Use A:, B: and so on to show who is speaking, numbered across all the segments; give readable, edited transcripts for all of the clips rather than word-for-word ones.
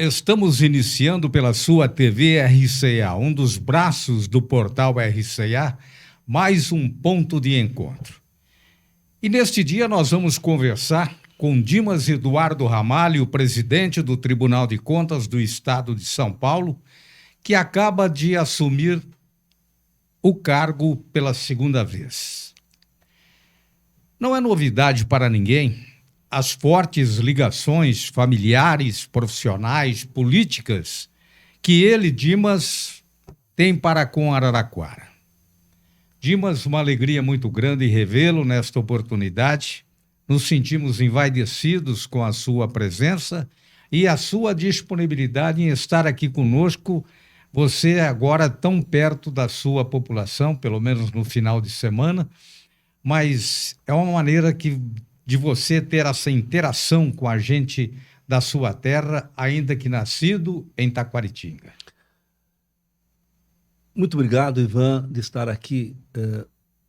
A: Estamos iniciando pela sua TV RCA, um dos braços do portal RCA, mais um ponto de encontro. E neste dia nós vamos conversar com Dimas Eduardo Ramalho, presidente do Tribunal de Contas do Estado de São Paulo, que acaba de assumir o cargo pela segunda vez. Não é novidade para ninguém as fortes ligações familiares, profissionais, políticas que ele, Dimas, tem para com Araraquara. Dimas, uma alegria muito grande revê-lo nesta oportunidade. Nos sentimos envaidecidos com a sua presença e a sua disponibilidade em estar aqui conosco. Você agora tão perto da sua população, pelo menos no final de semana, mas é uma maneira de você ter essa interação com a gente da sua terra, ainda que nascido em Taquaritinga.
B: Muito obrigado, Ivan, de estar aqui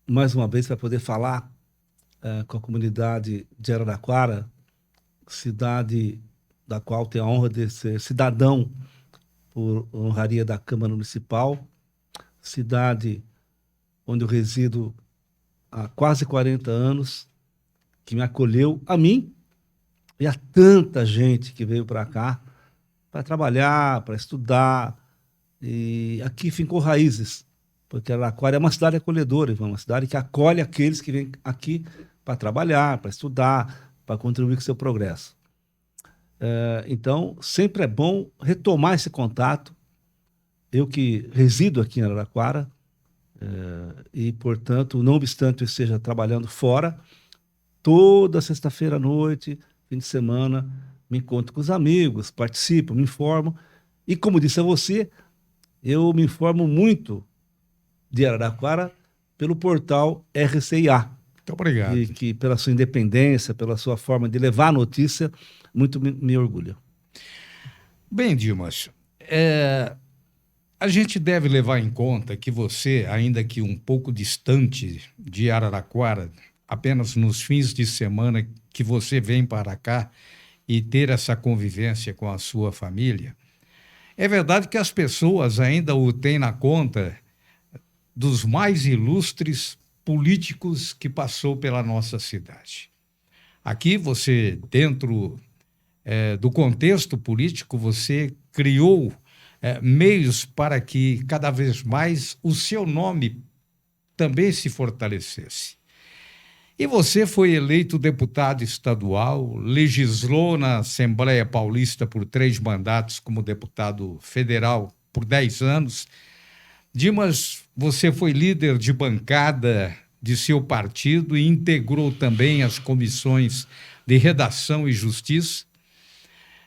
B: mais uma vez para poder falar com a comunidade de Araraquara, cidade da qual tenho a honra de ser cidadão por honraria da Câmara Municipal, cidade onde eu resido há quase 40 anos, que me acolheu, a mim e a tanta gente que veio para cá para trabalhar, para estudar, e aqui fincou raízes, porque Araraquara é uma cidade acolhedora, uma cidade que acolhe aqueles que vêm aqui para trabalhar, para estudar, para contribuir com o seu progresso. Então, sempre é bom retomar esse contato. Eu que resido aqui em Araraquara, e, portanto, não obstante eu esteja trabalhando fora, toda sexta-feira à noite, fim de semana, me encontro com os amigos, participo, me informo. E, como disse a você, eu me informo muito de Araraquara pelo portal RCA.
A: Muito obrigado.
B: Que pela sua independência, pela sua forma de levar a notícia, muito me orgulha.
A: Bem, Dimas, a gente deve levar em conta que você, ainda que um pouco distante de Araraquara, apenas nos fins de semana que você vem para cá e ter essa convivência com a sua família, é verdade que as pessoas ainda o têm na conta dos mais ilustres políticos que passou pela nossa cidade. Aqui você, dentro do contexto político, você criou meios para que cada vez mais o seu nome também se fortalecesse. E você foi eleito deputado estadual, legislou na Assembleia Paulista por 3 mandatos como deputado federal por 10 anos. Dimas, você foi líder de bancada de seu partido e integrou também as comissões de Redação e Justiça,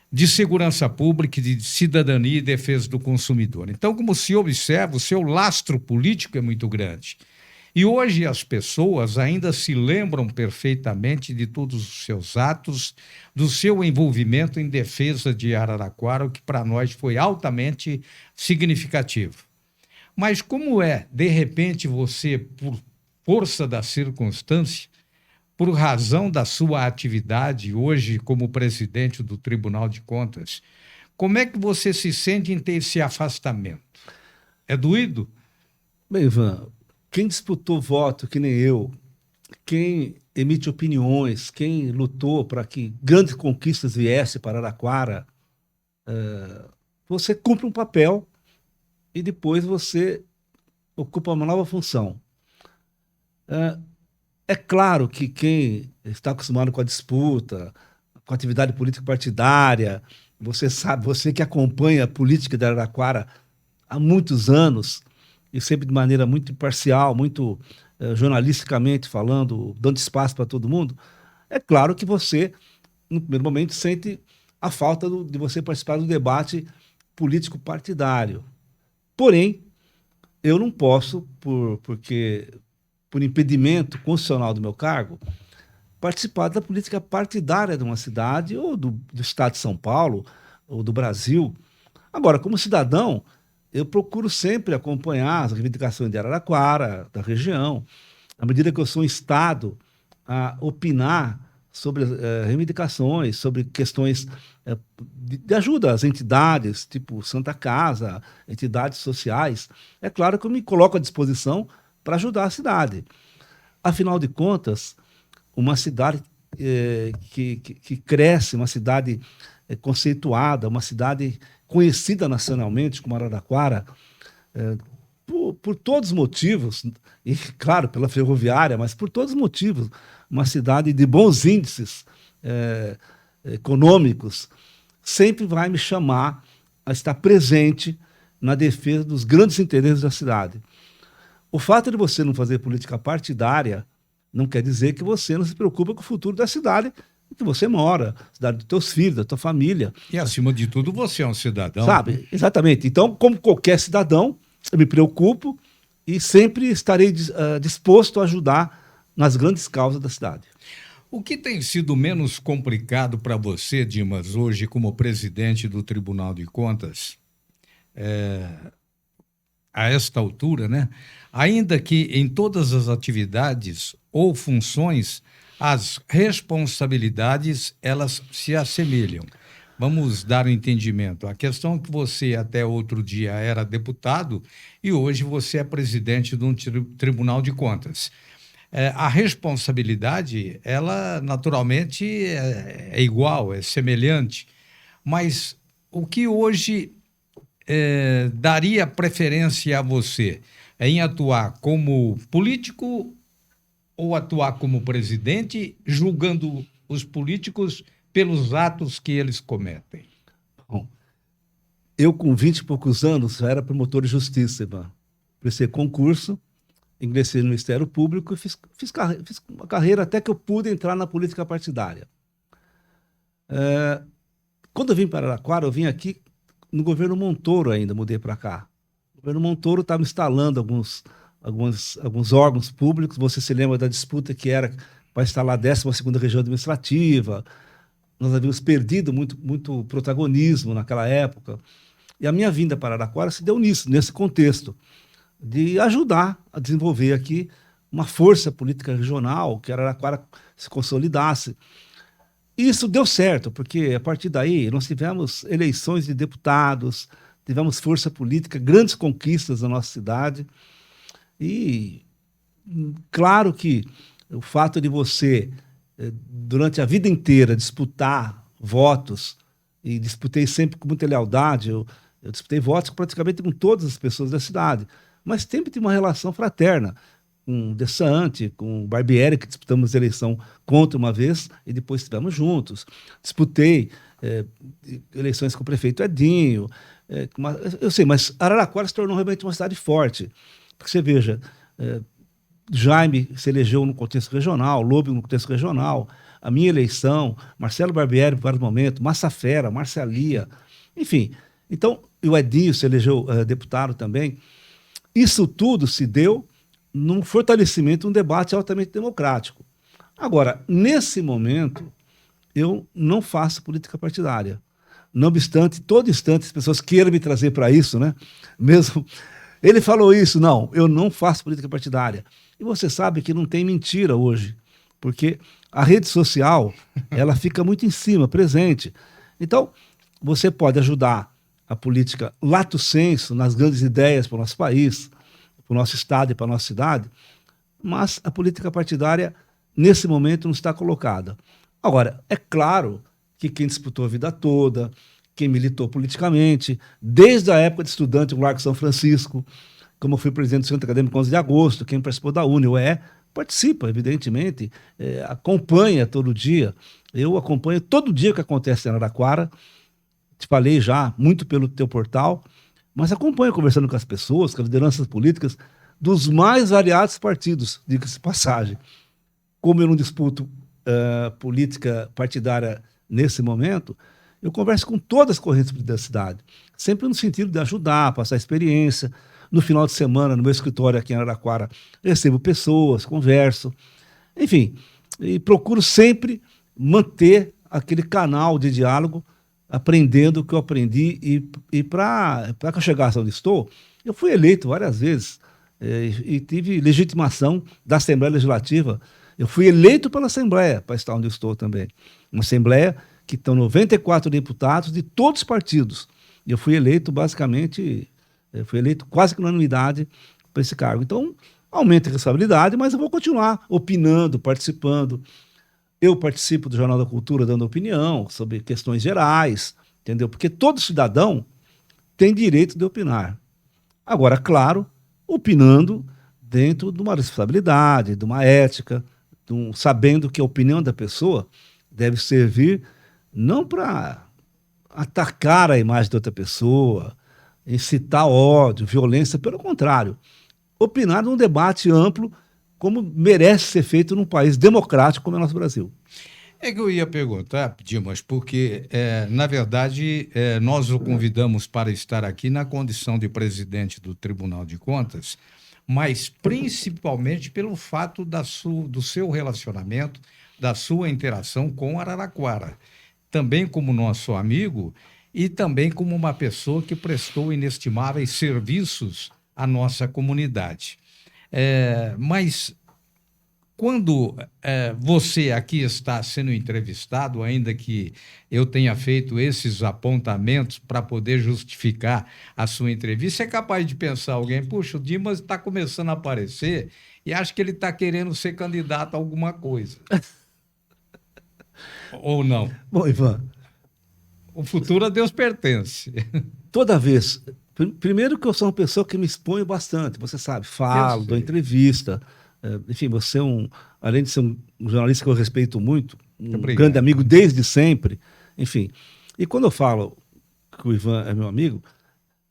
A: de Segurança Pública, de Cidadania e Defesa do Consumidor. Então, como se observa, o seu lastro político é muito grande. E hoje as pessoas ainda se lembram perfeitamente de todos os seus atos, do seu envolvimento em defesa de Araraquara, o que para nós foi altamente significativo. Mas como de repente, você, por força da circunstância, por razão da sua atividade hoje como presidente do Tribunal de Contas, como é que você se sente em ter esse afastamento? É doído?
B: Bem, Ivan, quem disputou voto que nem eu, quem emite opiniões, quem lutou para que grandes conquistas viessem para Araraquara, você cumpre um papel e depois você ocupa uma nova função. É claro que quem está acostumado com a disputa, com a atividade política partidária, você sabe, você que acompanha a política de Araraquara há muitos anos, e sempre de maneira muito imparcial, muito jornalisticamente falando, dando espaço para todo mundo, é claro que você, no primeiro momento, sente a falta de você participar do debate político partidário. Porém, eu não posso, por impedimento constitucional do meu cargo, participar da política partidária de uma cidade, ou do estado de São Paulo, ou do Brasil. Agora, como cidadão, eu procuro sempre acompanhar as reivindicações de Araraquara, da região. À medida que eu sou instado a opinar sobre reivindicações, sobre questões de ajuda às entidades, tipo Santa Casa, entidades sociais. É claro que eu me coloco à disposição para ajudar a cidade. Afinal de contas, uma cidade que cresce, uma cidade conceituada, uma cidade conhecida nacionalmente como Araraquara, por todos os motivos, e claro, pela ferroviária, mas por todos os motivos, uma cidade de bons índices econômicos, sempre vai me chamar a estar presente na defesa dos grandes interesses da cidade. O fato de você não fazer política partidária não quer dizer que você não se preocupa com o futuro da cidade em que você mora, cidade dos teus filhos, da tua família.
A: E, acima de tudo, você é um cidadão.
B: Sabe? Exatamente. Então, como qualquer cidadão, eu me preocupo e sempre estarei disposto a ajudar nas grandes causas da cidade.
A: O que tem sido menos complicado para você, Dimas, hoje como presidente do Tribunal de Contas, a esta altura, né? Ainda que em todas as atividades ou funções, as responsabilidades, elas se assemelham. Vamos dar um entendimento. A questão é que você até outro dia era deputado e hoje você é presidente de um Tribunal de Contas. A responsabilidade, ela naturalmente é igual, é semelhante, mas o que hoje daria preferência a você em atuar como político ou atuar como presidente, julgando os políticos pelos atos que eles cometem?
B: Bom, eu com 20 e poucos anos já era promotor de justiça, Ivan. Prestei concurso, ingressei no Ministério Público e fiz uma carreira até que eu pude entrar na política partidária. Quando eu vim para Araraquara, eu vim aqui no governo Montoro ainda, mudei para cá. O governo Montoro estava instalando alguns órgãos públicos. Você se lembra da disputa que era para instalar a 12ª região administrativa. Nós havíamos perdido muito protagonismo naquela época. E a minha vinda para Araraquara se deu nesse contexto, de ajudar a desenvolver aqui uma força política regional, que Araraquara se consolidasse. E isso deu certo, porque a partir daí nós tivemos eleições de deputados, tivemos força política, grandes conquistas na nossa cidade. E claro que o fato de você, durante a vida inteira, disputar votos, e disputei sempre com muita lealdade, eu disputei votos praticamente com todas as pessoas da cidade, mas sempre tive uma relação fraterna com o Dessante, com o Barbieri, que disputamos a eleição contra uma vez e depois estivemos juntos. Disputei eleições com o prefeito Edinho. Eu sei, mas Araraquara se tornou realmente uma cidade forte. Porque você veja, Jaime se elegeu no contexto regional, Lobo no contexto regional, a minha eleição, Marcelo Barbieri, por vários momentos, Massafera, Marcelia, enfim. Então, o Edinho se elegeu deputado também. Isso tudo se deu num fortalecimento, um debate altamente democrático. Agora, nesse momento, eu não faço política partidária. Não obstante, todo instante as pessoas queiram me trazer para isso, né? Mesmo ele falou isso, não, eu não faço política partidária. E você sabe que não tem mentira hoje, porque a rede social, ela fica muito em cima, presente. Então, você pode ajudar a política lato sensu, nas grandes ideias para o nosso país, para o nosso estado e para a nossa cidade, mas a política partidária, nesse momento, não está colocada. Agora, é claro que quem disputou a vida toda, quem militou politicamente, desde a época de estudante no Largo São Francisco, como eu fui presidente do Centro Acadêmico 11 de Agosto, quem participou da UNE, participa, evidentemente, acompanha todo dia. Eu acompanho todo dia o que acontece em Araraquara, te falei já muito pelo teu portal, mas acompanho conversando com as pessoas, com as lideranças políticas dos mais variados partidos, diga-se de passagem. Como eu não disputo política partidária nesse momento, eu converso com todas as correntes da cidade, sempre no sentido de ajudar, passar experiência. No final de semana, no meu escritório aqui em Araraquara, recebo pessoas, converso, enfim, e procuro sempre manter aquele canal de diálogo, aprendendo o que eu aprendi, e para que eu chegasse onde estou, eu fui eleito várias vezes e tive legitimação da Assembleia Legislativa Eu fui eleito pela Assembleia, para estar onde eu estou também. Uma Assembleia que estão 94 deputados de todos os partidos. E eu fui eleito, basicamente, fui eleito quase que na unanimidade para esse cargo. Então, aumenta a responsabilidade, mas eu vou continuar opinando, participando. Eu participo do Jornal da Cultura dando opinião sobre questões gerais, entendeu? Porque todo cidadão tem direito de opinar. Agora, claro, opinando dentro de uma responsabilidade, de uma ética, sabendo que a opinião da pessoa deve servir não para atacar a imagem de outra pessoa, incitar ódio, violência, pelo contrário. Opinar num debate amplo, como merece ser feito num país democrático como é o nosso Brasil.
A: É que eu ia perguntar, Dimas, porque, na verdade, nós o convidamos para estar aqui na condição de presidente do Tribunal de Contas, mas principalmente pelo fato do seu relacionamento, da sua interação com Araraquara. Também como nosso amigo e também como uma pessoa que prestou inestimáveis serviços à nossa comunidade. Mas quando você aqui está sendo entrevistado, ainda que eu tenha feito esses apontamentos para poder justificar a sua entrevista, é capaz de pensar alguém, puxa, o Dimas está começando a aparecer e acho que ele está querendo ser candidato a alguma coisa. Ou não?
B: Bom, Ivan,
A: O futuro a Deus pertence.
B: toda vez... Primeiro que eu sou uma pessoa que me exponho bastante, você sabe, falo, dou entrevista, enfim, você além de ser um jornalista que eu respeito muito, grande amigo desde sempre, enfim. E quando eu falo que o Ivan é meu amigo,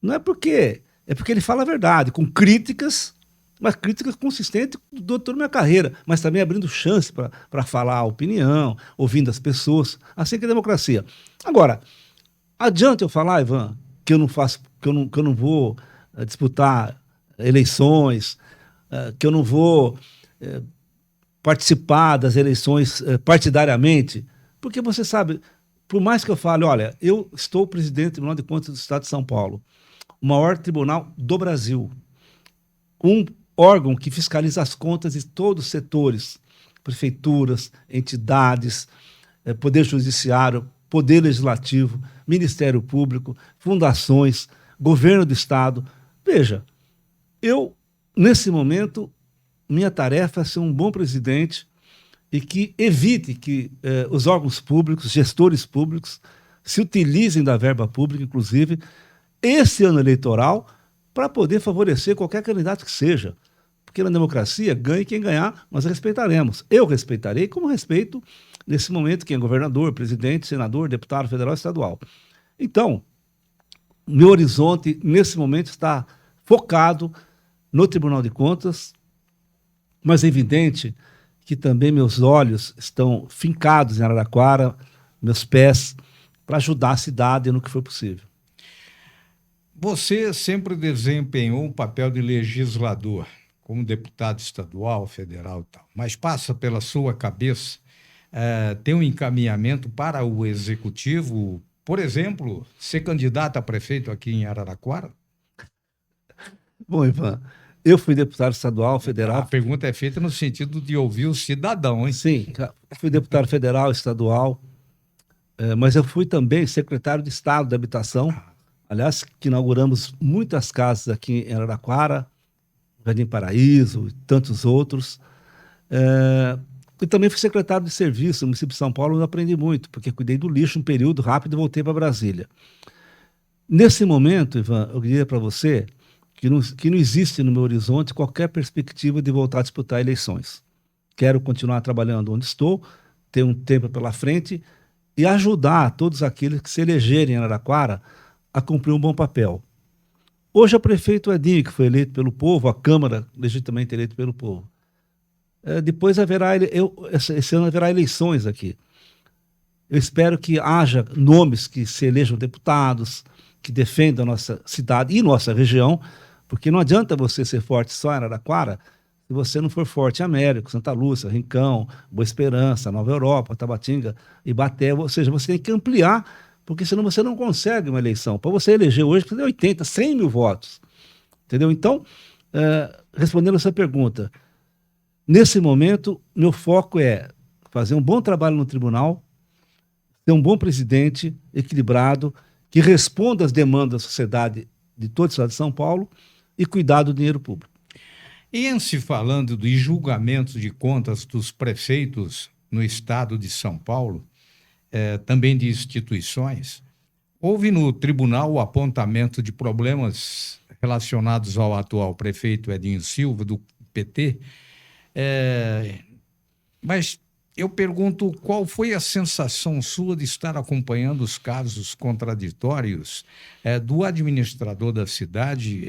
B: não é porque ele fala a verdade, com críticas, mas críticas consistentes de toda a minha carreira, mas também abrindo chance para falar a opinião, ouvindo as pessoas, assim que é a democracia. Agora, adianta eu falar, Ivan, que eu não faço, que eu não vou disputar eleições, que eu não vou participar das eleições partidariamente, porque você sabe, por mais que eu fale, olha, eu estou presidente do Tribunal de Contas do Estado de São Paulo, o maior tribunal do Brasil, um órgão que fiscaliza as contas de todos os setores, prefeituras, entidades, poder judiciário, poder legislativo, Ministério Público, fundações, governo do Estado. Veja, eu, nesse momento, minha tarefa é ser um bom presidente e que evite que os órgãos públicos, gestores públicos, se utilizem da verba pública, inclusive, esse ano eleitoral, para poder favorecer qualquer candidato que seja. Porque na democracia, ganhe quem ganhar, nós respeitaremos. Eu respeitarei, como respeito, nesse momento, quem é governador, presidente, senador, deputado federal e estadual. Então, meu horizonte, nesse momento, está focado no Tribunal de Contas, mas é evidente que também meus olhos estão fincados em Araraquara, meus pés, para ajudar a cidade no que for possível.
A: Você sempre desempenhou um papel de legislador, como deputado estadual, federal e tal, mas passa pela sua cabeça ter um encaminhamento para o executivo, por exemplo, ser candidato a prefeito aqui em Araraquara?
B: Bom, Ivan, eu fui deputado estadual, federal.
A: A pergunta é feita no sentido de ouvir o cidadão, hein?
B: Sim, fui deputado federal, estadual, mas eu fui também secretário de Estado de Habitação. Aliás, que inauguramos muitas casas aqui em Araraquara, Jardim Paraíso e tantos outros. E também fui secretário de Serviço no município de São Paulo, onde aprendi muito, porque cuidei do lixo um período rápido e voltei para Brasília. Nesse momento, Ivan, eu diria para você que não existe no meu horizonte qualquer perspectiva de voltar a disputar eleições. Quero continuar trabalhando onde estou, ter um tempo pela frente e ajudar todos aqueles que se elegerem em Araraquara a cumprir um bom papel. Hoje é o prefeito Edinho, que foi eleito pelo povo, a Câmara legitimamente eleita pelo povo. Depois esse ano haverá eleições aqui. Eu espero que haja nomes que se elejam deputados, que defendam a nossa cidade e nossa região, porque não adianta você ser forte só em Araraquara se você não for forte em Américo, Santa Lúcia, Rincão, Boa Esperança, Nova Europa, Tabatinga, Ibaté. Ou seja, você tem que ampliar, porque senão você não consegue uma eleição. Para você eleger hoje, precisa de 80, 100 mil votos. Entendeu? Então, respondendo a sua pergunta, Nesse momento, meu foco é fazer um bom trabalho no tribunal, ter um bom presidente equilibrado, que responda às demandas da sociedade de todo o estado de São Paulo e cuidar do dinheiro público.
A: E em se falando de julgamentos de contas dos prefeitos no estado de São Paulo, também de instituições, houve no tribunal o apontamento de problemas relacionados ao atual prefeito Edinho Silva, do PT, mas eu pergunto qual foi a sensação sua de estar acompanhando os casos contraditórios do administrador da cidade,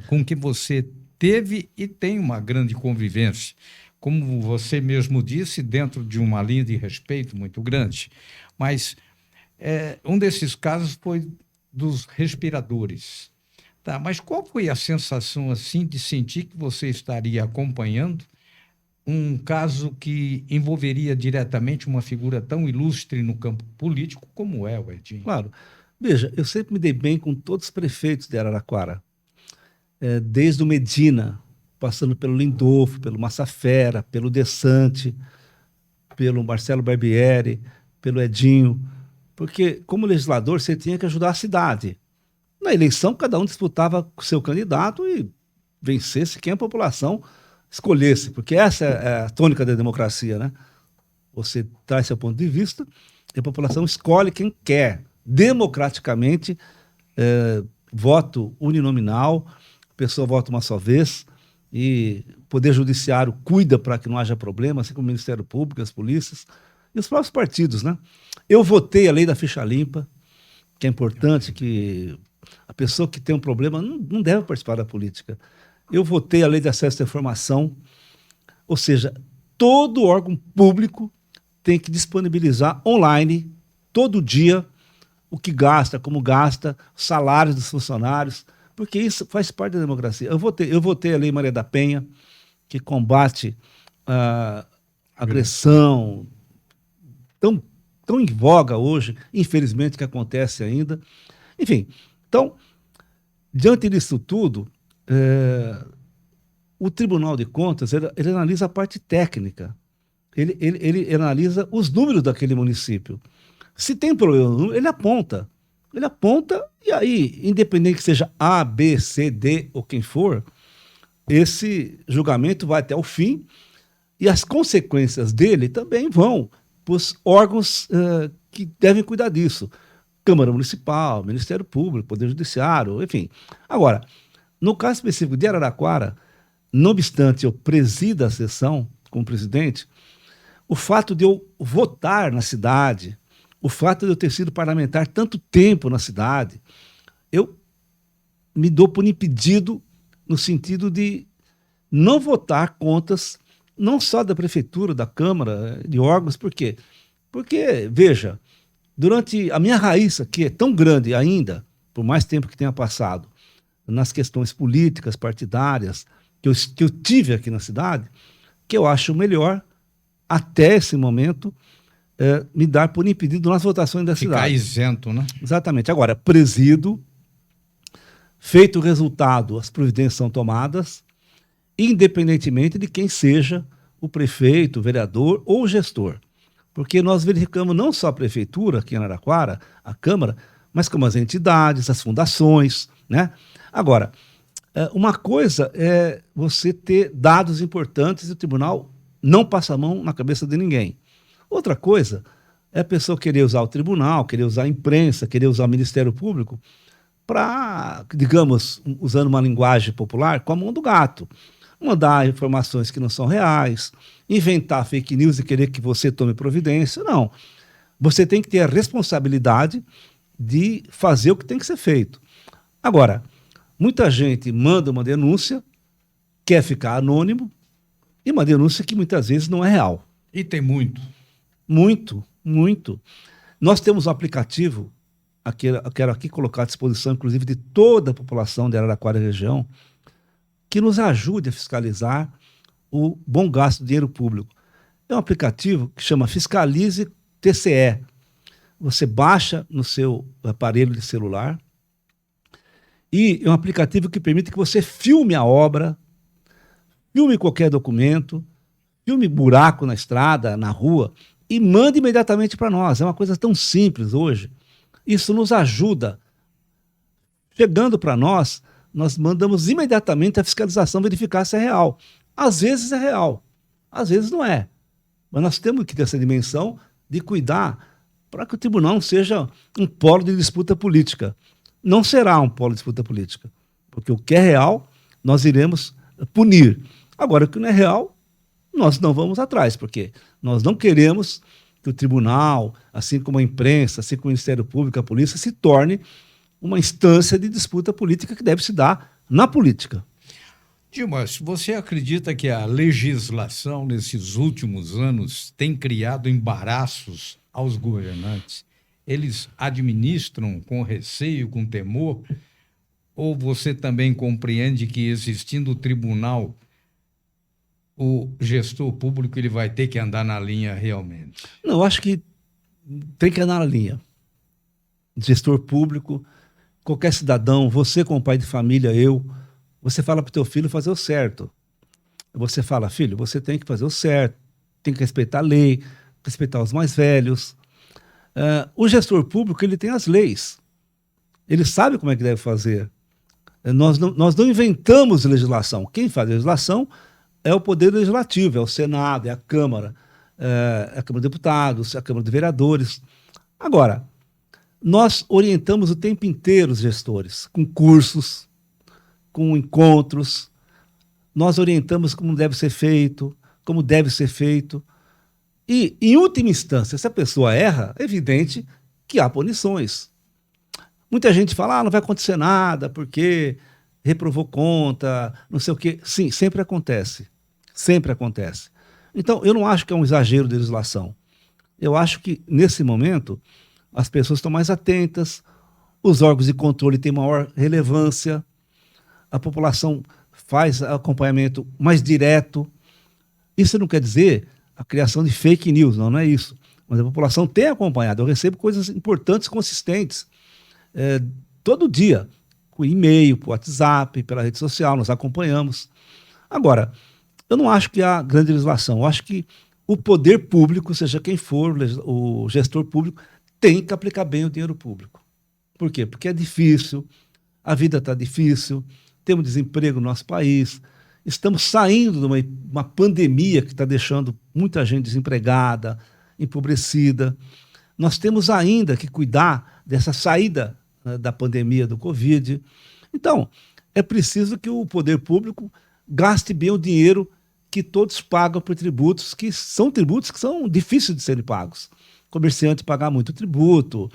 A: com que você teve e tem uma grande convivência, como você mesmo disse, dentro de uma linha de respeito muito grande. Mas um desses casos foi dos respiradores. Tá, mas qual foi a sensação assim de sentir que você estaria acompanhando um caso que envolveria diretamente uma figura tão ilustre no campo político como é o Edinho?
B: Claro. Veja, eu sempre me dei bem com todos os prefeitos de Araraquara, desde o Medina, passando pelo Lindolfo, pelo Massafera, pelo Dessante, pelo Marcelo Barbieri, pelo Edinho, porque como legislador você tinha que ajudar a cidade. Na eleição, cada um disputava com seu candidato e vencesse quem a população escolhesse, porque essa é a tônica da democracia, né? Você traz seu ponto de vista e a população escolhe quem quer, democraticamente, voto uninominal, a pessoa vota uma só vez e o Poder Judiciário cuida para que não haja problema, assim como o Ministério Público, as polícias e os próprios partidos, né? Eu votei a lei da ficha limpa, que é importante, que a pessoa que tem um problema não deve participar da política. Eu votei a lei de acesso à informação, ou seja, todo órgão público tem que disponibilizar online, todo dia, o que gasta, como gasta, os salários dos funcionários, porque isso faz parte da democracia. Eu votei a Lei Maria da Penha, que combate a agressão tão em voga hoje, infelizmente, que acontece ainda. Enfim, então, diante disso tudo, o Tribunal de Contas ele analisa a parte técnica, ele analisa os números daquele município. Se tem problema, ele aponta e aí, independente que seja A, B, C, D ou quem for, esse julgamento vai até o fim e as consequências dele também vão para os órgãos que devem cuidar disso. Câmara Municipal, Ministério Público, Poder Judiciário, enfim. Agora, no caso específico de Araraquara, não obstante eu presida a sessão como presidente, o fato de eu votar na cidade, o fato de eu ter sido parlamentar tanto tempo na cidade, eu me dou por impedido no sentido de não votar contas, não só da prefeitura, da Câmara, de órgãos, por quê? Porque, veja, durante a minha raiz aqui é tão grande ainda, por mais tempo que tenha passado, nas questões políticas, partidárias, que eu tive aqui na cidade, que eu acho melhor, até esse momento, me dar por impedido nas votações da cidade.
A: Ficar isento, né?
B: Exatamente. Agora, presido, feito o resultado, as providências são tomadas, independentemente de quem seja o prefeito, o vereador ou o gestor. Porque nós verificamos não só a prefeitura aqui em Araraquara, a Câmara, mas como as entidades, as fundações, né? Agora, uma coisa é você ter dados importantes e o tribunal não passa a mão na cabeça de ninguém. Outra coisa é a pessoa querer usar o tribunal, querer usar a imprensa, querer usar o Ministério Público para, digamos, usando uma linguagem popular, com a mão do gato. Mandar informações que não são reais, inventar fake news e querer que você tome providência. Não. Você tem que ter a responsabilidade de fazer o que tem que ser feito. Agora, muita gente manda uma denúncia, quer ficar anônimo, e uma denúncia que muitas vezes não é real.
A: E tem muito.
B: Muito, muito. Nós temos um aplicativo, quero aqui colocar à disposição, inclusive, de toda a população de Araraquara e região, que nos ajude a fiscalizar o bom gasto do dinheiro público. É um aplicativo que chama Fiscalize TCE. Você baixa no seu aparelho de celular e é um aplicativo que permite que você filme a obra, filme qualquer documento, filme buraco na estrada, na rua, e manda imediatamente para nós. É uma coisa tão simples hoje. Isso nos ajuda. Chegando para nós, nós mandamos imediatamente a fiscalização verificar se é real. Às vezes é real, às vezes não é. Mas nós temos que ter essa dimensão de cuidar para que o tribunal não seja um polo de disputa política. Não será um polo de disputa política, porque o que é real, nós iremos punir. Agora, o que não é real, nós não vamos atrás, porque nós não queremos que o tribunal, assim como a imprensa, assim como o Ministério Público, a polícia, se torne uma instância de disputa política que deve se dar na política.
A: Dimas, você acredita que a legislação nesses últimos anos tem criado embaraços aos governantes? Eles administram com receio, com temor? Ou você também compreende que, existindo o tribunal, o gestor público ele vai ter que andar na linha realmente?
B: Não, eu acho que tem que andar na linha. Gestor público, qualquer cidadão, você como pai de família, eu, você fala para o teu filho fazer o certo. Você fala, filho, você tem que fazer o certo, tem que respeitar a lei, respeitar os mais velhos. O gestor público, ele tem as leis. Ele sabe como é que deve fazer. Nós não inventamos legislação. Quem faz a legislação é o Poder Legislativo, é o Senado, é a Câmara de Deputados, é a Câmara de Vereadores. Agora, nós orientamos o tempo inteiro os gestores, com cursos, com encontros. Nós orientamos como deve ser feito, como deve ser feito. E, em última instância, se a pessoa erra, é evidente que há punições. Muita gente fala, não vai acontecer nada, porque reprovou conta, não sei o quê. Sim, sempre acontece. Sempre acontece. Então, eu não acho que é um exagero de legislação. Eu acho que, nesse momento, as pessoas estão mais atentas, os órgãos de controle têm maior relevância, a população faz acompanhamento mais direto. Isso não quer dizer a criação de fake news, não é isso. Mas a população tem acompanhado. Eu recebo coisas importantes, consistentes, todo dia, por e-mail, por WhatsApp, pela rede social, nós acompanhamos. Agora, eu não acho que há grande legislação. Eu acho que o poder público, seja quem for, o gestor público, tem que aplicar bem o dinheiro público. Por quê? Porque é difícil, a vida está difícil, temos desemprego no nosso país, estamos saindo de uma pandemia que está deixando muita gente desempregada, empobrecida. Nós temos ainda que cuidar dessa saída da pandemia do Covid. Então, é preciso que o poder público gaste bem o dinheiro que todos pagam por tributos que são difíceis de serem pagos. O comerciante paga muito tributo,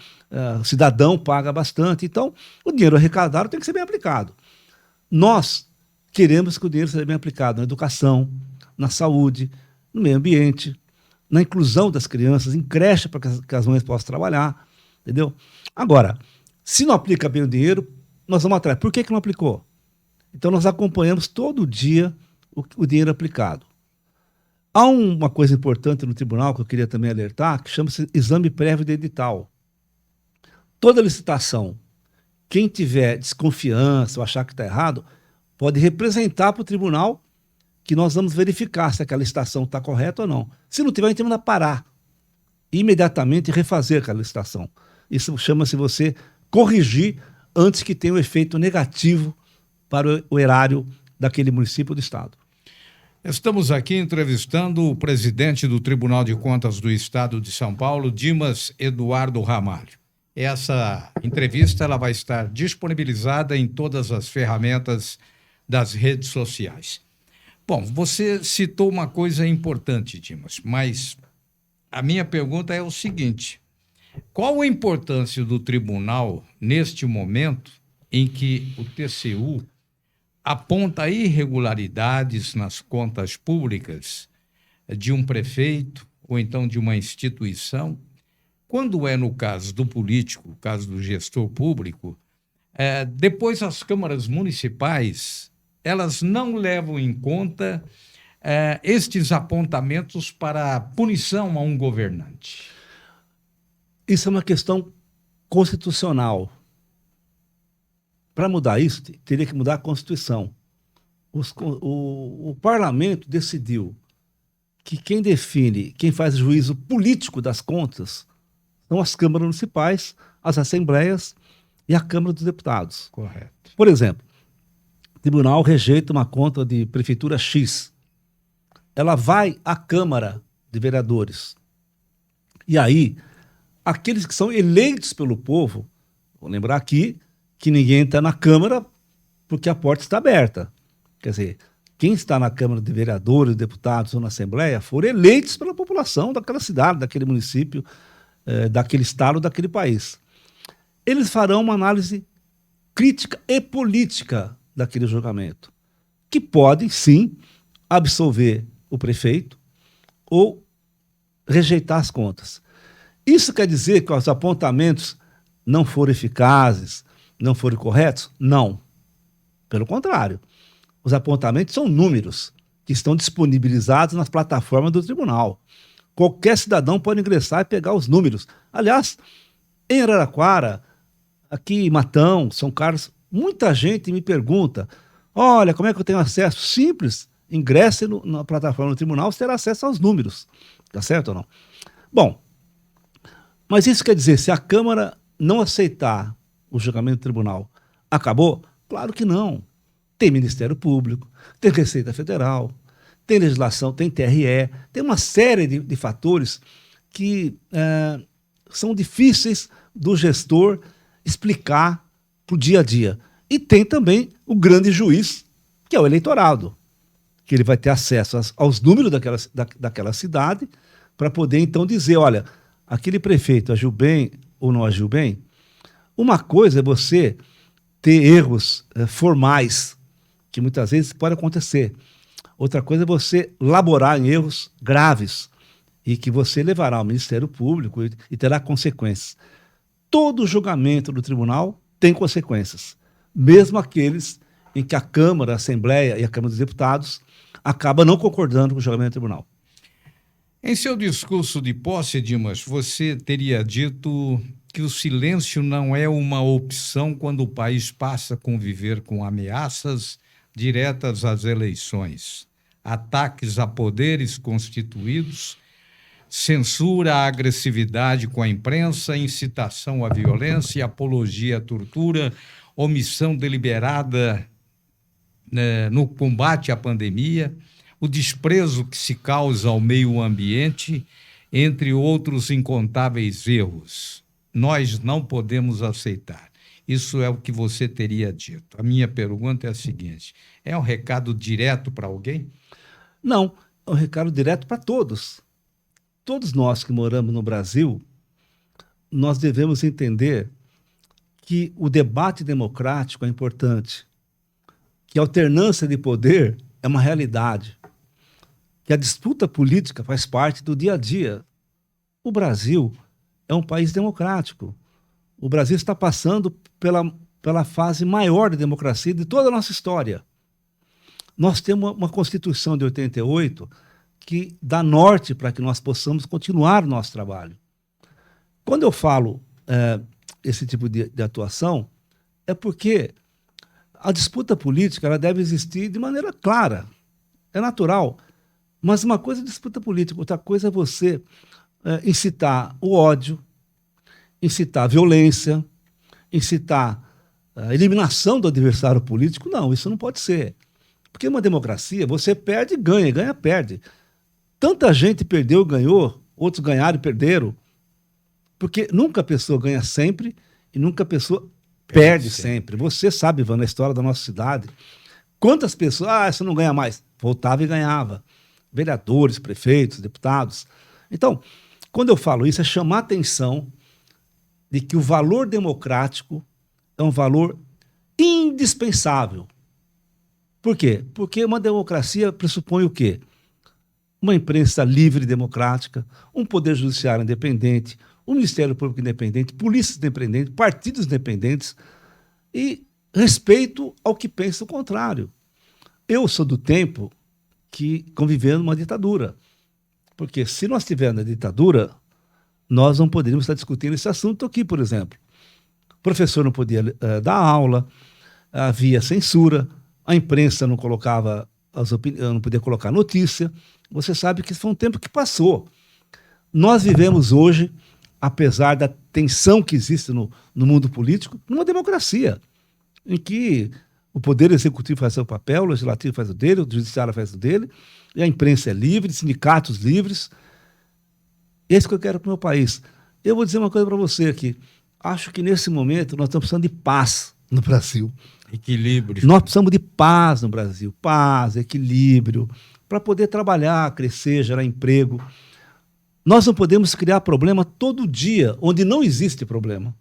B: o cidadão paga bastante. Então, o dinheiro arrecadado tem que ser bem aplicado. Nós queremos que o dinheiro seja bem aplicado na educação, na saúde, no meio ambiente, na inclusão das crianças, em creche para que as mães possam trabalhar, entendeu? Agora, se não aplica bem o dinheiro, nós vamos atrás. Por que não aplicou? Então, nós acompanhamos todo dia o dinheiro aplicado. Há uma coisa importante no tribunal que eu queria também alertar, que chama-se exame prévio de edital. Toda licitação, quem tiver desconfiança ou achar que está errado, pode representar para o tribunal que nós vamos verificar se aquela licitação está correta ou não. Se não tiver, a gente manda parar. Imediatamente refazer aquela licitação. Isso chama-se você corrigir antes que tenha um efeito negativo para o erário daquele município ou do estado.
A: Estamos aqui entrevistando o presidente do Tribunal de Contas do Estado de São Paulo, Dimas Eduardo Ramalho. Essa entrevista ela vai estar disponibilizada em todas as ferramentas das redes sociais. Bom, você citou uma coisa importante, Dimas, mas a minha pergunta é o seguinte: qual a importância do tribunal neste momento em que o TCU aponta irregularidades nas contas públicas de um prefeito ou então de uma instituição? Quando é no caso do político, no caso do gestor público, depois as câmaras municipais, elas não levam em conta estes apontamentos para punição a um governante.
B: Isso é uma questão constitucional. Para mudar isso, teria que mudar a Constituição. O parlamento decidiu que quem define, quem faz juízo político das contas são as câmaras municipais, as assembleias e a Câmara dos Deputados.
A: Correto.
B: Por exemplo, o tribunal rejeita uma conta de prefeitura X. Ela vai à Câmara de Vereadores. E aí, aqueles que são eleitos pelo povo, vou lembrar aqui que ninguém está na Câmara porque a porta está aberta. Quer dizer, quem está na Câmara de Vereadores, deputados ou na Assembleia foram eleitos pela população daquela cidade, daquele município, daquele estado, daquele país. Eles farão uma análise crítica e política daquele julgamento, que pode, sim, absolver o prefeito ou rejeitar as contas. Isso quer dizer que os apontamentos não foram eficazes, não foram corretos? Não. Pelo contrário. Os apontamentos são números que estão disponibilizados nas plataformas do tribunal. Qualquer cidadão pode ingressar e pegar os números. Aliás, em Araraquara, aqui em Matão, São Carlos, muita gente me pergunta: olha, como é que eu tenho acesso? Simples, ingresse na plataforma do tribunal, você terá acesso aos números. Tá certo ou não? Bom, mas isso quer dizer, se a Câmara não aceitar o julgamento do tribunal, acabou? Claro que não. Tem Ministério Público, tem Receita Federal, tem legislação, tem TRE, tem uma série de fatores que são difíceis do gestor explicar para o dia a dia. E tem também o grande juiz, que é o eleitorado, que ele vai ter acesso aos números daquela cidade para poder então dizer, olha, aquele prefeito agiu bem ou não agiu bem. Uma coisa é você ter erros formais, que muitas vezes pode acontecer. Outra coisa é você laborar em erros graves e que você levará ao Ministério Público e terá consequências. Todo julgamento do tribunal tem consequências, mesmo aqueles em que a Câmara, a Assembleia e a Câmara dos Deputados acabam não concordando com o julgamento do tribunal.
A: Em seu discurso de posse, Dimas, você teria dito que o silêncio não é uma opção quando o país passa a conviver com ameaças diretas às eleições, ataques a poderes constituídos, censura à agressividade com a imprensa, incitação à violência, apologia à tortura, omissão deliberada no combate à pandemia, o desprezo que se causa ao meio ambiente, entre outros incontáveis erros. Nós não podemos aceitar. Isso é o que você teria dito. A minha pergunta é a seguinte: é um recado direto para alguém?
B: Não, é um recado direto para todos. Todos nós que moramos no Brasil, nós devemos entender que o debate democrático é importante, que a alternância de poder é uma realidade, que a disputa política faz parte do dia a dia. O Brasil é um país democrático. O Brasil está passando pela fase maior de democracia de toda a nossa história. Nós temos uma Constituição de 88 que dá norte para que nós possamos continuar o nosso trabalho. Quando eu falo esse tipo de atuação, é porque a disputa política ela deve existir de maneira clara, é natural. Mas uma coisa é disputa política, outra coisa é você incitar o ódio, incitar a violência, incitar a eliminação do adversário político. Não, isso não pode ser. Porque uma democracia, você perde e ganha, ganha, perde. Tanta gente perdeu e ganhou, outros ganharam e perderam, porque nunca a pessoa ganha sempre e nunca a pessoa perde sempre. Você sabe, Ivan, na história da nossa cidade, quantas pessoas, você não ganha mais, voltava e ganhava. Vereadores, prefeitos, deputados. Então, quando eu falo isso, é chamar a atenção de que o valor democrático é um valor indispensável. Por quê? Porque uma democracia pressupõe o quê? Uma imprensa livre e democrática, um poder judiciário independente, um Ministério Público independente, polícias independentes, partidos independentes e respeito ao que pensa o contrário. Eu sou do tempo que convivendo numa ditadura. Porque se nós estivermos na ditadura, nós não poderíamos estar discutindo esse assunto aqui, por exemplo. O professor não podia dar aula, havia censura, a imprensa não colocava eu não podia colocar notícia. Você sabe que isso foi um tempo que passou. Nós vivemos hoje, apesar da tensão que existe no mundo político, numa democracia, em que o poder executivo faz seu papel, o legislativo faz o dele, o judiciário faz o dele, e a imprensa é livre, sindicatos livres. Esse que eu quero para o meu país. Eu vou dizer uma coisa para você aqui. Acho que nesse momento nós estamos precisando de paz no Brasil.
A: Equilíbrio.
B: Nós precisamos de paz no Brasil. Paz, equilíbrio, para poder trabalhar, crescer, gerar emprego. Nós não podemos criar problema todo dia, onde não existe problema.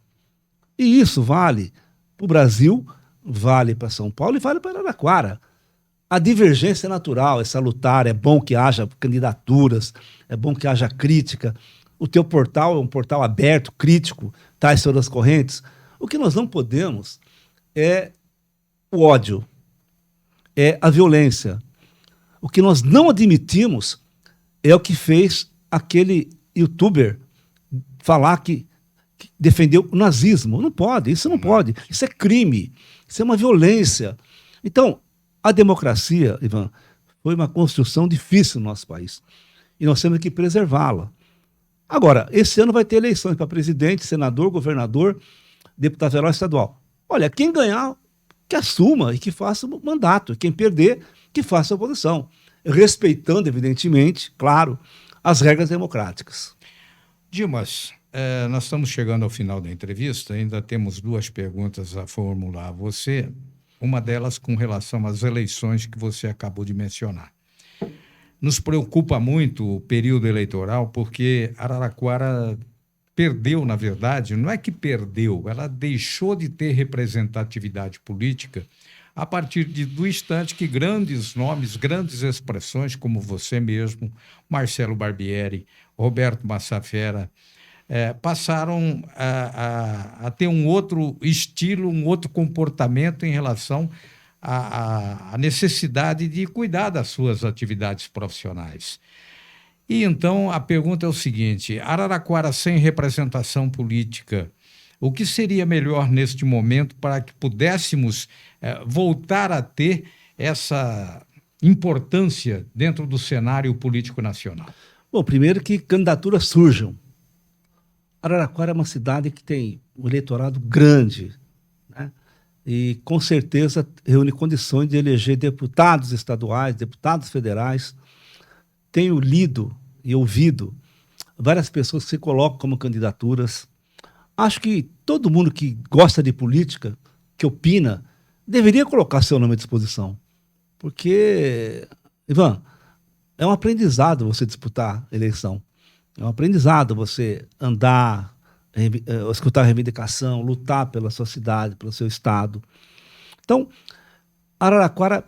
B: E isso vale para o Brasil, vale para São Paulo e vale para Araraquara. A divergência é natural, é salutar, é bom que haja candidaturas, é bom que haja crítica. O teu portal é um portal aberto, crítico, tais todas as correntes. O que nós não podemos é o ódio, é a violência. O que nós não admitimos é o que fez aquele youtuber falar que defendeu o nazismo. Não pode, isso não pode. Isso é crime, isso é uma violência. Então, a democracia, Ivan, foi uma construção difícil no nosso país. E nós temos que preservá-la. Agora, esse ano vai ter eleições para presidente, senador, governador, deputado federal e estadual. Olha, quem ganhar, que assuma e que faça o mandato. Quem perder, que faça a oposição. Respeitando, evidentemente, claro, as regras democráticas.
A: Dimas, nós estamos chegando ao final da entrevista, ainda temos 2 perguntas a formular a você, uma delas com relação às eleições que você acabou de mencionar. Nos preocupa muito o período eleitoral, porque Araraquara perdeu, na verdade, não é que perdeu, ela deixou de ter representatividade política a partir do instante que grandes nomes, grandes expressões, como você mesmo, Marcelo Barbieri, Roberto Massafera, passaram a ter um outro estilo, um outro comportamento em relação à necessidade de cuidar das suas atividades profissionais. E então a pergunta é o seguinte: Araraquara sem representação política, o que seria melhor neste momento para que pudéssemos voltar a ter essa importância dentro do cenário político nacional?
B: Bom, primeiro que candidaturas surjam. Araraquara é uma cidade que tem um eleitorado grande, né? E com certeza reúne condições de eleger deputados estaduais, deputados federais. Tenho lido e ouvido várias pessoas que se colocam como candidaturas. Acho que todo mundo que gosta de política, que opina, deveria colocar seu nome à disposição. Porque, Ivan, é um aprendizado você disputar eleição. É um aprendizado você andar, escutar a reivindicação, lutar pela sua cidade, pelo seu estado. Então, Araraquara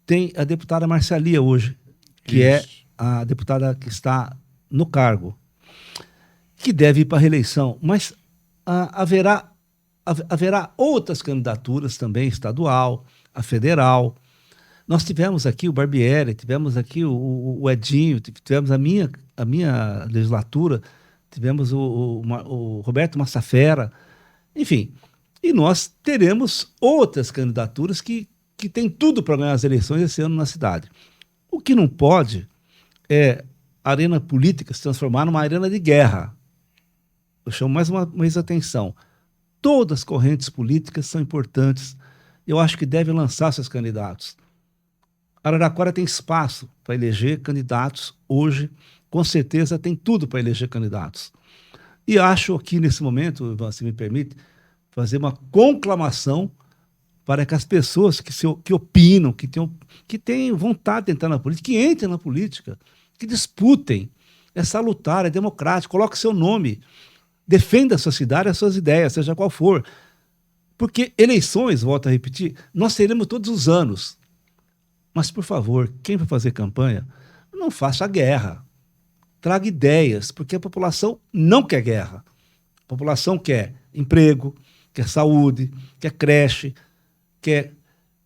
B: tem a deputada Marcialia hoje, que é a deputada que está no cargo, que deve ir para a reeleição, mas haverá outras candidaturas também, estadual, a federal. Nós tivemos aqui o Barbieri, tivemos aqui o Edinho, tivemos a minha legislatura, tivemos o Roberto Massafera, enfim. E nós teremos outras candidaturas que têm tudo para ganhar as eleições esse ano na cidade. O que não pode é a arena política se transformar numa arena de guerra. Eu chamo mais uma vez a atenção. Todas as correntes políticas são importantes. Eu acho que devem lançar seus candidatos. Araraquara tem espaço para eleger candidatos hoje. Com certeza tem tudo para eleger candidatos. E acho aqui, nesse momento, Ivan, se me permite, fazer uma conclamação para que as pessoas que opinam, que têm vontade de entrar na política, que entrem na política, que disputem. É salutar, é democrático, coloque seu nome. Defenda a sua cidade, as suas ideias, seja qual for. Porque eleições, volto a repetir, nós teremos todos os anos. Mas, por favor, quem vai fazer campanha, não faça guerra. Traga ideias, porque a população não quer guerra. A população quer emprego, quer saúde, quer creche, quer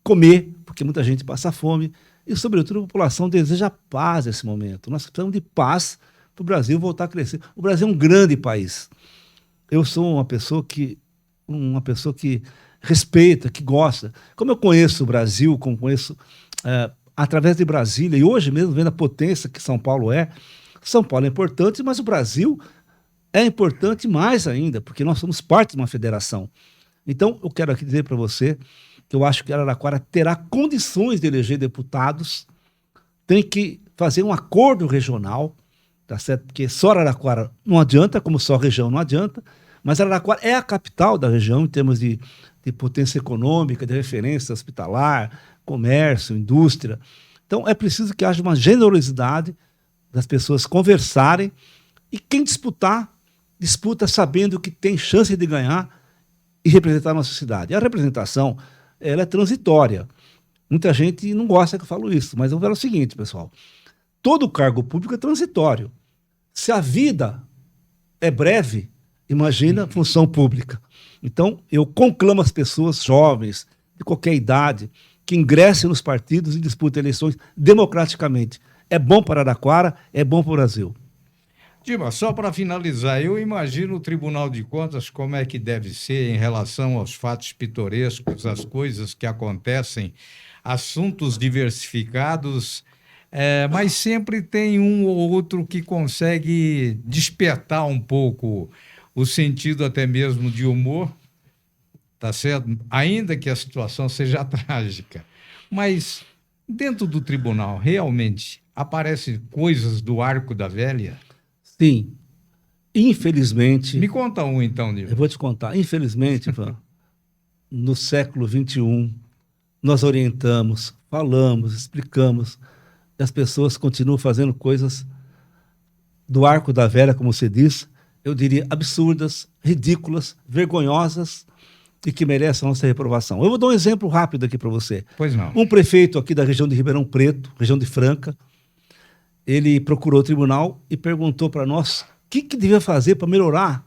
B: comer, porque muita gente passa fome. E, sobretudo, a população deseja paz nesse momento. Nós precisamos de paz para o Brasil voltar a crescer. O Brasil é um grande país. Eu sou uma pessoa que respeita, que gosta. Como eu conheço o Brasil, como conheço através de Brasília, e hoje mesmo, vendo a potência que São Paulo é importante, mas o Brasil é importante mais ainda, porque nós somos parte de uma federação. Então, eu quero aqui dizer para você que eu acho que Araraquara terá condições de eleger deputados, tem que fazer um acordo regional, tá certo? Porque só Araraquara não adianta, como só a região não adianta, mas Araraquara é a capital da região em termos de potência econômica, de referência hospitalar, comércio, indústria. Então, é preciso que haja uma generosidade das pessoas conversarem e quem disputar, disputa sabendo que tem chance de ganhar e representar a nossa cidade. A representação, ela é transitória. Muita gente não gosta que eu falo isso, mas eu vou falar o seguinte, pessoal. Todo cargo público é transitório. Se a vida é breve, imagina a função pública. Então, eu conclamo as pessoas jovens, de qualquer idade, que ingressem nos partidos e disputem eleições democraticamente. É bom para Araraquara, é bom para o Brasil.
A: Dimas, só para finalizar, eu imagino o Tribunal de Contas como é que deve ser em relação aos fatos pitorescos, as coisas que acontecem, assuntos diversificados, mas sempre tem um ou outro que consegue despertar um pouco o sentido até mesmo de humor, tá certo? Ainda que a situação seja trágica. Mas dentro do tribunal, realmente, aparecem coisas do Arco da Velha?
B: Sim, infelizmente...
A: Me conta um, então, Nilson.
B: Eu vou te contar. Infelizmente, Ivan, no século XXI, nós orientamos, falamos, explicamos, e as pessoas continuam fazendo coisas do Arco da Velha, como você diz, eu diria absurdas, ridículas, vergonhosas e que merecem a nossa reprovação. Eu vou dar um exemplo rápido aqui para você.
A: Pois não.
B: Um prefeito aqui da região de Ribeirão Preto, região de Franca, ele procurou o tribunal e perguntou para nós o que devia fazer para melhorar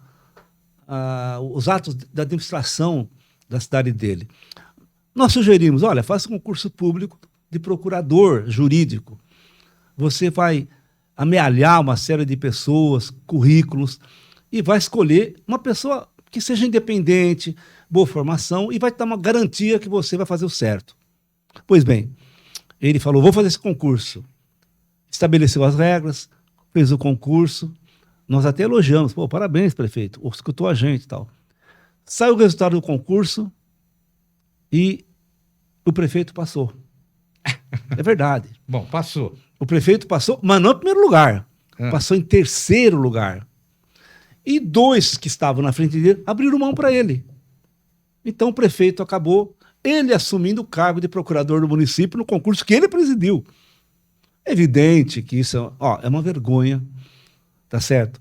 B: os atos da administração da cidade dele. Nós sugerimos, olha, faça um concurso público de procurador jurídico. Você vai amealhar uma série de pessoas, currículos, e vai escolher uma pessoa que seja independente, boa formação, e vai te dar uma garantia que você vai fazer o certo. Pois bem, ele falou, vou fazer esse concurso. Estabeleceu as regras, fez o concurso, nós até elogiamos, pô, parabéns, prefeito, escutou a gente e tal. Saiu o resultado do concurso e o prefeito passou. É verdade.
A: Bom, passou.
B: O prefeito passou, mas não em primeiro lugar, passou em terceiro lugar. E dois que estavam na frente dele abriram mão para ele. Então o prefeito acabou, ele assumindo o cargo de procurador do município no concurso que ele presidiu. É evidente que isso é uma vergonha, tá certo?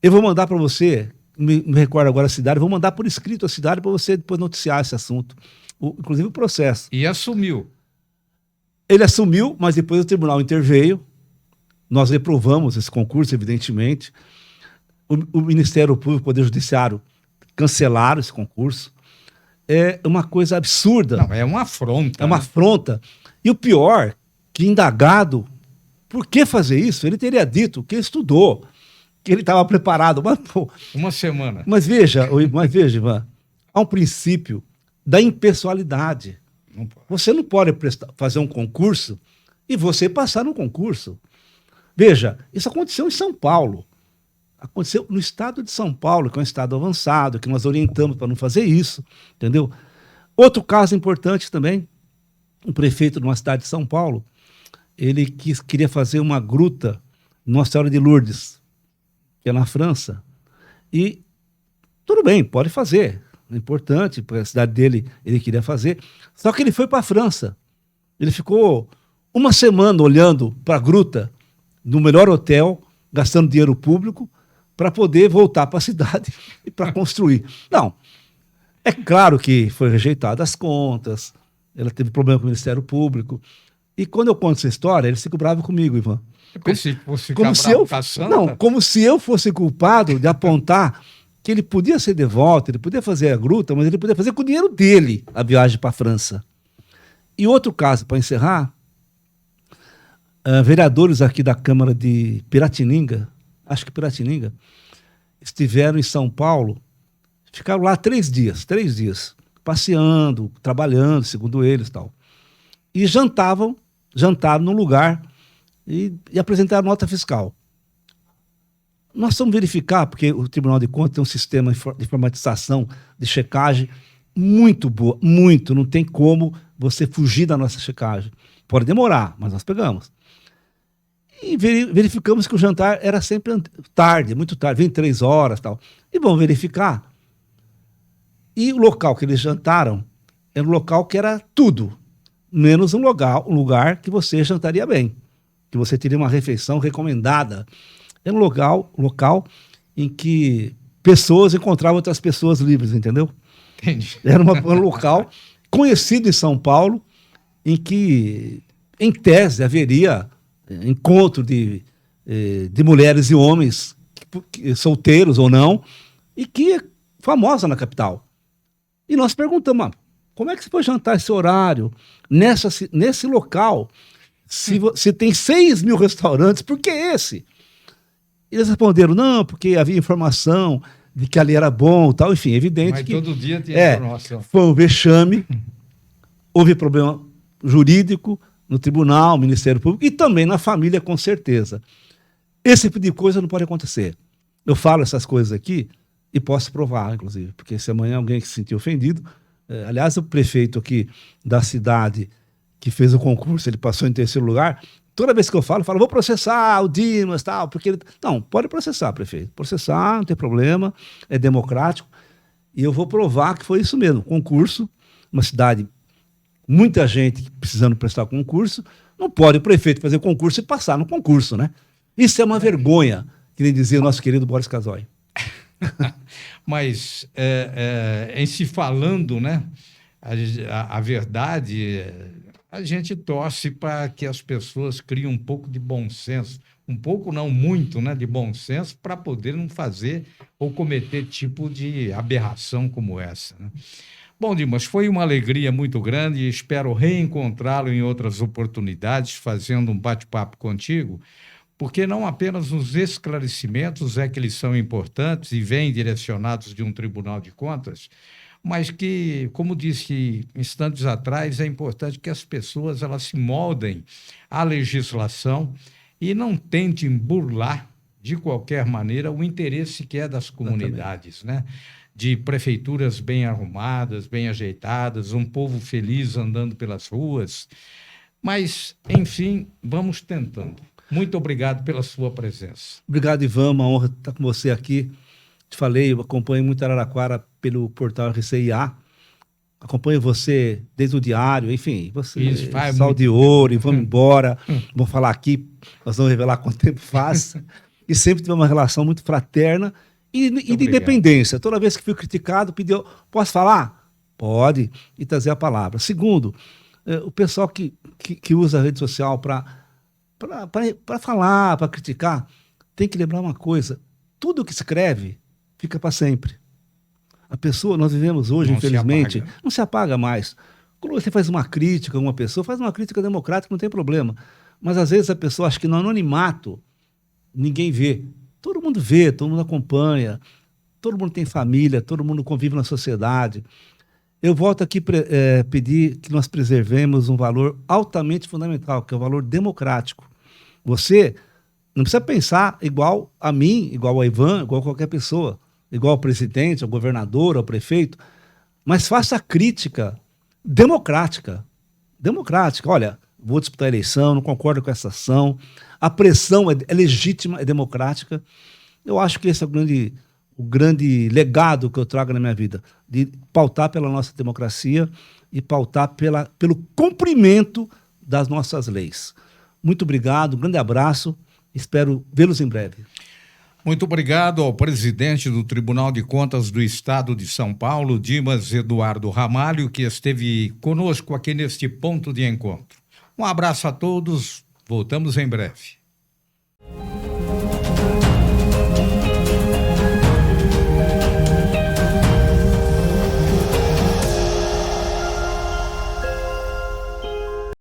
B: Eu vou mandar para você, me recordo agora a cidade, vou mandar por escrito a cidade para você depois noticiar esse assunto, inclusive o processo.
A: E assumiu.
B: Ele assumiu, mas depois o tribunal interveio, nós reprovamos esse concurso, evidentemente, o Ministério Público e o Poder Judiciário cancelaram esse concurso. É uma coisa absurda.
A: Não, é uma afronta.
B: É uma afronta. E o pior, que indagado, por que fazer isso? Ele teria dito que ele estudou, que ele estava preparado. Mas, pô,
A: uma semana.
B: Mas veja, Ivan, há um princípio da impessoalidade. Você não pode fazer um concurso e você passar no concurso. Veja, isso aconteceu em São Paulo. Aconteceu no estado de São Paulo, que é um estado avançado, que nós orientamos para não fazer isso, entendeu? Outro caso importante também, um prefeito de uma cidade de São Paulo, ele queria fazer uma gruta Nossa Senhora de Lourdes, que é na França, e tudo bem, pode fazer, é importante, para a cidade dele ele queria fazer, só que ele foi para a França, ele ficou uma semana olhando para a gruta no melhor hotel, gastando dinheiro público, para poder voltar para a cidade e para construir. Não, é claro que foi rejeitadas as contas, ela teve problema com o Ministério Público, e quando eu conto essa história, eles ficam bravos comigo, Ivan.
A: Eu pensei que fosse
B: como se eu, não, como se eu fosse culpado de apontar que ele podia ser de volta, ele podia fazer a gruta, mas ele podia fazer com o dinheiro dele a viagem para a França. E outro caso, para encerrar, vereadores aqui da Câmara de Piratininga, acho que Piratininga, estiveram em São Paulo, ficaram lá 3 dias, passeando, trabalhando, segundo eles e tal. E jantavam jantaram num lugar e apresentaram nota fiscal. Nós vamos verificar, porque o Tribunal de Contas tem um sistema de informatização, de checagem muito boa, muito, não tem como você fugir da nossa checagem. Pode demorar, mas nós pegamos. E verificamos que o jantar era sempre tarde, muito tarde, 23 horas e tal. E vamos verificar. E o local que eles jantaram era um local que era tudo, menos um lugar que você jantaria bem, que você teria uma refeição recomendada. Era um local em que pessoas encontravam outras pessoas livres, entendeu?
A: Entendi.
B: Era um local conhecido em São Paulo, em que, em tese, haveria encontro de mulheres e homens, solteiros ou não, e que é famosa na capital. E nós perguntamos, como é que você foi jantar esse horário, nesse local, se tem 6 mil restaurantes, por que esse? Eles responderam, não, porque havia informação de que ali era bom e tal, enfim, evidente.
A: Mas
B: que
A: todo dia tinha informação.
B: Foi um vexame, houve problema jurídico no tribunal, Ministério Público e também na família, com certeza. Esse tipo de coisa não pode acontecer. Eu falo essas coisas aqui e posso provar, inclusive, porque se amanhã alguém se sentir ofendido, aliás, o prefeito aqui da cidade que fez o concurso, ele passou em terceiro lugar. Toda vez que eu falo, vou processar o Dimas, tal, porque ele... Não, pode processar, prefeito. Processar, não tem problema, é democrático. E eu vou provar que foi isso mesmo. Concurso, uma cidade, muita gente precisando prestar concurso, não pode o prefeito fazer concurso e passar no concurso, né? Isso é uma vergonha, que nem dizia o nosso querido Boris Casoy.
A: Mas, em se falando, né, a verdade... A gente torce para que as pessoas criem um pouco de bom senso, um pouco não muito, né, de bom senso, para poder não fazer ou cometer tipo de aberração como essa, né? Bom, Dimas, foi uma alegria muito grande e espero reencontrá-lo em outras oportunidades, fazendo um bate-papo contigo, porque não apenas os esclarecimentos é que eles são importantes e vêm direcionados de um Tribunal de Contas, mas que, como disse instantes atrás, é importante que as pessoas elas se moldem à legislação e não tentem burlar, de qualquer maneira, o interesse que é das comunidades, né? De prefeituras bem arrumadas, bem ajeitadas, um povo feliz andando pelas ruas. Mas, enfim, vamos tentando. Muito obrigado pela sua presença.
B: Obrigado, Ivan, uma honra estar com você aqui. Te falei, eu acompanho muito Araraquara pelo portal RCIA, acompanho você desde o diário, enfim, você, Sal de Ouro, e vamos embora, vamos falar aqui, nós vamos revelar quanto tempo faz, e sempre tive uma relação muito fraterna e de independência. Toda vez que fui criticado, pediu, posso falar? Pode, e trazer a palavra. Segundo, o pessoal que usa a rede social para falar, para criticar, tem que lembrar uma coisa, tudo que escreve fica para sempre. A pessoa, nós vivemos hoje, não infelizmente, não se apaga mais. Quando você faz uma crítica a uma pessoa, faz uma crítica democrática, não tem problema. Mas às vezes a pessoa acha que no anonimato ninguém vê. Todo mundo vê, todo mundo acompanha, todo mundo tem família, todo mundo convive na sociedade. Eu volto aqui pedir que nós preservemos um valor altamente fundamental, que é o valor democrático. Você não precisa pensar igual a mim, igual a Ivan, igual a qualquer pessoa, igual ao presidente, ao governador, ao prefeito, mas faça a crítica democrática. Democrática. Olha, vou disputar a eleição, não concordo com essa ação, a pressão é legítima, é democrática. Eu acho que esse é o grande legado que eu trago na minha vida, de pautar pela nossa democracia e pautar pelo cumprimento das nossas leis. Muito obrigado, um grande abraço, espero vê-los em breve.
A: Muito obrigado ao presidente do Tribunal de Contas do Estado de São Paulo, Dimas Eduardo Ramalho, que esteve conosco aqui neste ponto de encontro. Um abraço a todos, voltamos em breve.